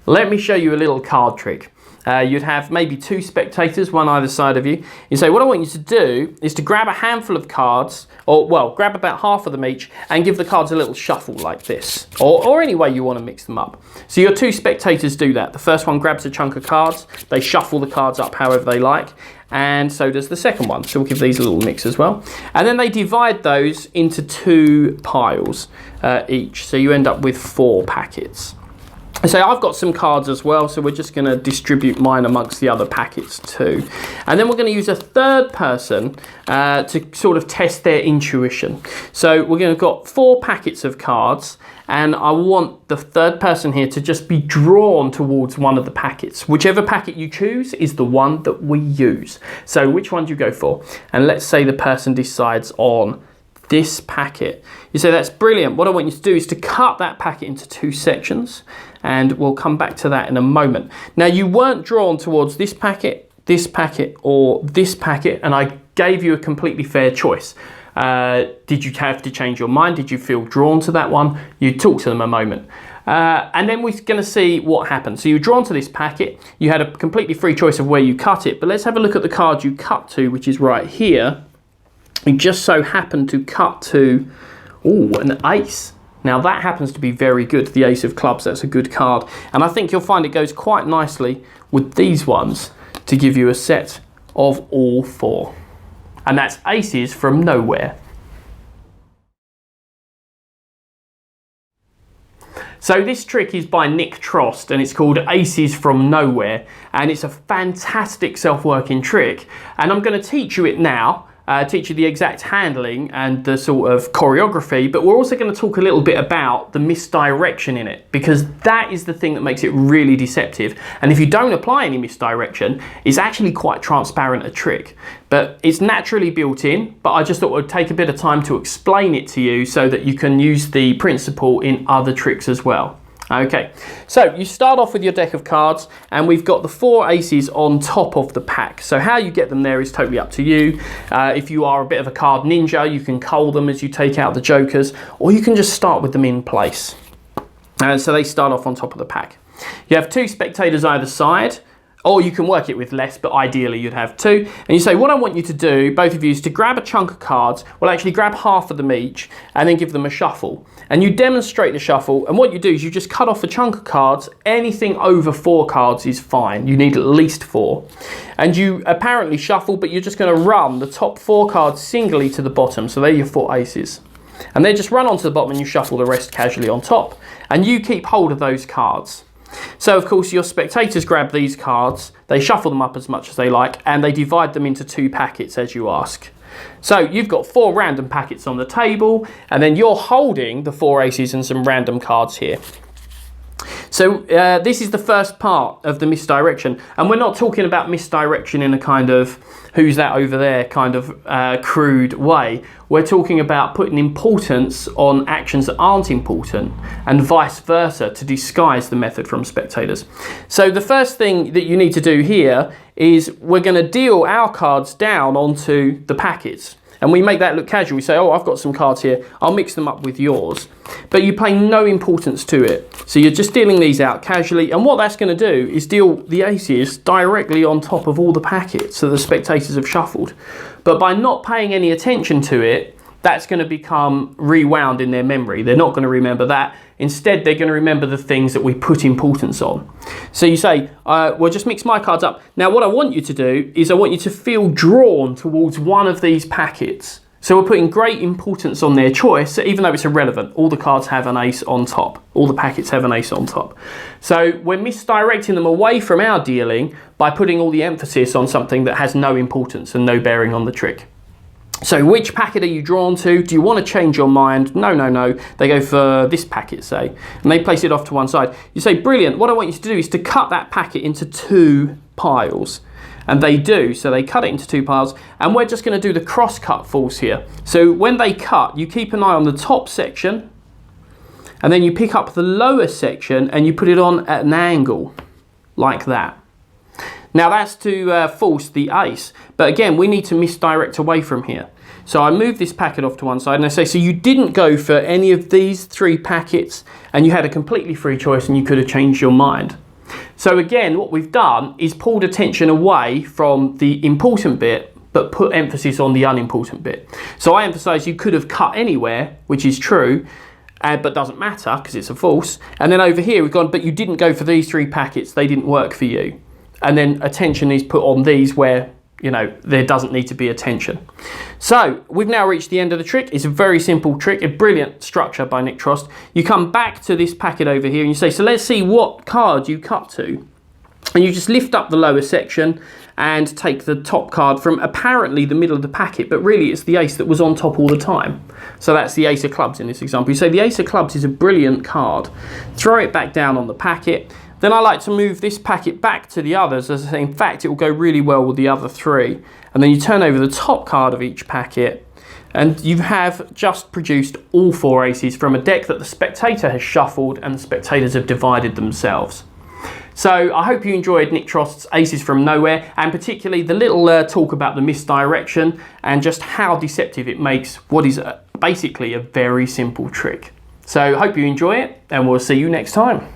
Let me show you a little card trick. You'd have maybe 2 spectators, one either side of you. You say, what I want you to do is to grab a handful of cards, or well, grab about half of them each, and give the cards a little shuffle like this, or any way you want to mix them up. So your 2 spectators do that. The first one grabs a chunk of cards, they shuffle the cards up however they like, and so does the second one. So we'll give these a little mix as well. And then they divide those into 2 piles each, so you end up with 4 packets. So I've got some cards as well, so we're just going to distribute mine amongst the other packets too. And then we're going to use a third person to sort of test their intuition. So we're going to got 4 packets of cards, and I want the third person here to just be drawn towards one of the packets. Whichever packet you choose is the one that we use. So which one do you go for? And let's say the person decides on this packet. You say, that's brilliant. What I want you to do is to cut that packet into 2 sections, and we'll come back to that in a moment. Now, you weren't drawn towards this packet, or this packet, and I gave you a completely fair choice. Did you have to change your mind? Did you feel drawn to that one? You talk to them a moment. And then we're going to see what happened. So you're drawn to this packet. You had a completely free choice of where you cut it, but let's have a look at the card you cut to, which is right here. You just so happen to cut to, an ace. Now that happens to be very good, the ace of clubs. That's a good card. And I think you'll find it goes quite nicely with these ones to give you a set of all 4. And that's aces from nowhere. So this trick is by Nick Trost, and it's called Aces from Nowhere. And it's a fantastic self-working trick. And I'm going to teach you it now. Teach you the exact handling and the sort of choreography, but we're also going to talk a little bit about the misdirection in it, because that is the thing that makes it really deceptive. And if you don't apply any misdirection, it's actually quite transparent a trick, but it's naturally built in. But I just thought it would take a bit of time to explain it to you so that you can use the principle in other tricks as well. Okay, so you start off with your deck of cards, and we've got the 4 aces on top of the pack. So how you get them there is totally up to you. If you are a bit of a card ninja, you can cull them as you take out the jokers, or you can just start with them in place. So they start off on top of the pack. You have 2 spectators either side, or you can work it with less, but ideally you'd have 2. And you say, what I want you to do, both of you, is to grab a chunk of cards. Well, actually grab half of them each, and then give them a shuffle. And you demonstrate the shuffle, and what you do is you just cut off a chunk of cards. Anything over 4 cards is fine. You need at least 4. And you apparently shuffle, but you're just going to run the top 4 cards singly to the bottom. So they're your 4 aces. And they just run onto the bottom, and you shuffle the rest casually on top. And you keep hold of those cards. So of course your spectators grab these cards, they shuffle them up as much as they like, and they divide them into 2 packets as you ask. So you've got 4 random packets on the table, and then you're holding the 4 aces and some random cards here. So this is the first part of the misdirection, and we're not talking about misdirection in a kind of who's that over there kind of crude way. We're talking about putting importance on actions that aren't important, and vice versa, to disguise the method from spectators. So the first thing that you need to do here is we're going to deal our cards down onto the packets. And we make that look casual. We say, oh, I've got some cards here, I'll mix them up with yours. But you pay no importance to it. So you're just dealing these out casually. And what that's going to do is deal the aces directly on top of all the packets that the spectators have shuffled. But by not paying any attention to it, that's going to become rewound in their memory. They're not going to remember that. Instead, they're going to remember the things that we put importance on. So you say, well, just mix my cards up. Now, what I want you to do is I want you to feel drawn towards one of these packets. So we're putting great importance on their choice, even though it's irrelevant. All the cards have an ace on top. All the packets have an ace on top. So we're misdirecting them away from our dealing by putting all the emphasis on something that has no importance and no bearing on the trick. So which packet are you drawn to? Do you want to change your mind? No, no, no. They go for this packet, say, and they place it off to one side. You say, brilliant. What I want you to do is to cut that packet into 2 piles. And they do, so they cut it into 2 piles, and we're just going to do the cross-cut falls here. So when they cut, you keep an eye on the top section, and then you pick up the lower section and you put it on at an angle, like that. Now that's to force the ace, but again, we need to misdirect away from here. So I move this packet off to one side, and I say, so you didn't go for any of these 3 packets, and you had a completely free choice, and you could have changed your mind. So again, what we've done is pulled attention away from the important bit, but put emphasis on the unimportant bit. So I emphasise you could have cut anywhere, which is true, but doesn't matter because it's a false. And then over here we've gone, but you didn't go for these 3 packets, they didn't work for you. And then attention is put on these where, you know, there doesn't need to be attention. So we've now reached the end of the trick. It's a very simple trick, a brilliant structure by Nick Trost. You come back to this packet over here and you say, so let's see what card you cut to. And you just lift up the lower section and take the top card from apparently the middle of the packet, but really it's the ace that was on top all the time. So that's the ace of clubs in this example. You say the ace of clubs is a brilliant card. Throw it back down on the packet. Then I like to move this packet back to the others, as I say, in fact, it will go really well with the other 3. And then you turn over the top card of each packet, and you have just produced all 4 aces from a deck that the spectator has shuffled and the spectators have divided themselves. So I hope you enjoyed Nick Trost's Aces from Nowhere, and particularly the little talk about the misdirection and just how deceptive it makes what is basically a very simple trick. So hope you enjoy it, and we'll see you next time.